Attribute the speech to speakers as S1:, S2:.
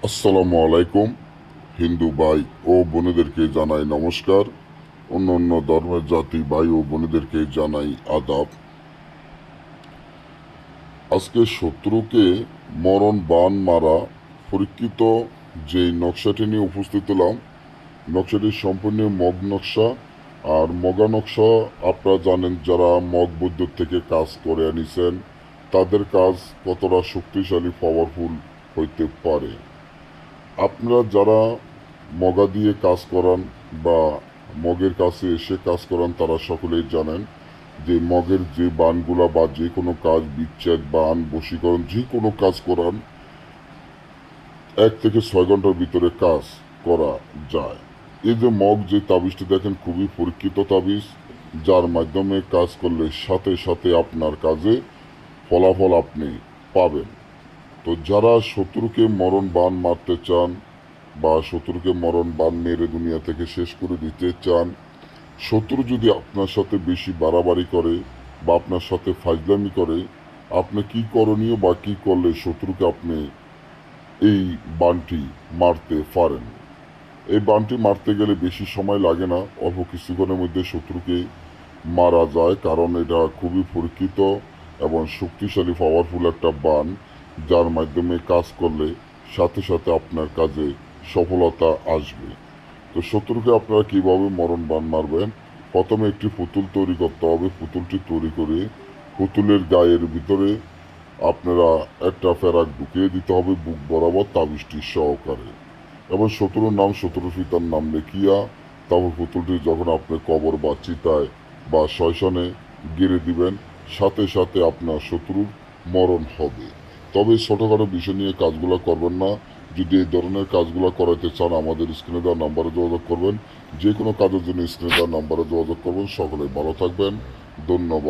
S1: আসসালামু আলাইকুম। হিন্দু ভাই ও বোনেদেরকে জানাই নমস্কার। অন্য অন্য ধর্মের জাতি ভাই ও বোনেদেরকে জানাই আদাব। আজকে শত্রুকে মরণ বাণ মারা পরীক্ষিত যে নকশাটি নিয়ে উপস্থিত হলাম, নকশাটি সম্পূর্ণ মগ নকশা। আর মগা নকশা আপনারা জানেন, যারা মগ বৈদ্যুৎ থেকে কাজ করে আনিছেন তাদের কাজ কতটা শক্তিশালী পাওয়ারফুল হইতে পারে। আপনারা যারা মগা দিয়ে কাজ করান বা মগের কাছে এসে কাজ করান তারা সকলেই জানেন যে মগের যে বানগুলা বা যে কোনো কাজ, বিচ্ছেদ বান, বশীকরণ, যে কোনো কাজ করান 1 থেকে 6 ঘন্টার ভিতরে কাজ করা যায়। এই যে মগ যে তাবিজটি দেখেন, খুবই পরীক্ষিত তাবিজ, যার মাধ্যমে কাজ করলে সাথে সাথে আপনার কাজে ফলাফল আপনি পাবেন। তো যারা শত্রুকে মরণ বাণ মারতে চান বা শত্রুকে মরণ বাণ মেরে দুনিয়া থেকে শেষ করে দিতে চান, শত্রু যদি আপনার সাথে বেশি বাড়াবাড়ি করে বা আপনার সাথে ফাজলামি করে, আপনি কি করণীয় বা কি করলে শত্রুকে আপনি এই বাণটি মারতে পারেন। এই বাণটি মারতে গেলে বেশি সময় লাগে না, অল্প কিছুক্ষণের মধ্যে শত্রুকে মারা যায়, কারণ এটা খুবই পরীক্ষিত এবং শক্তিশালী পাওয়ারফুল একটা বাণ, যার মাধ্যমে কাজ করলে সাথে সাথে আপনার কাজে সফলতা আসবে। তো শত্রুকে আপনারা কীভাবে মরণ বাণ মারবেন? প্রথমে একটি পুতুল তৈরি করতে হবে। পুতুলটি তৈরি করে পুতুলের গায়ের ভিতরে আপনারা একটা ফেরাক ঢুকিয়ে দিতে হবে বুক বরাবর তাবিজটি সহকারে, এবং শত্রুর নাম, শত্রুর পিতার নাম লিখিয়া তারপর পুতুলটি যখন আপনি কবর বা চিতায় বা শ্মশানে গেড়ে দিবেন, সাথে সাথে আপনার শত্রুর মরণ হবে। তবে ছোটোখাটো বিষয় নিয়ে কাজগুলো করবেন না। যদি এই ধরনের কাজগুলো করাতে চান আমাদের স্ক্রিনে দেওয়া নাম্বারে যোগাযোগ করবেন। যে কোনো কাজের জন্য স্ক্রিনে দেওয়া নাম্বারে যোগাযোগ করবেন। সকলে ভালো থাকবেন। ধন্যবাদ।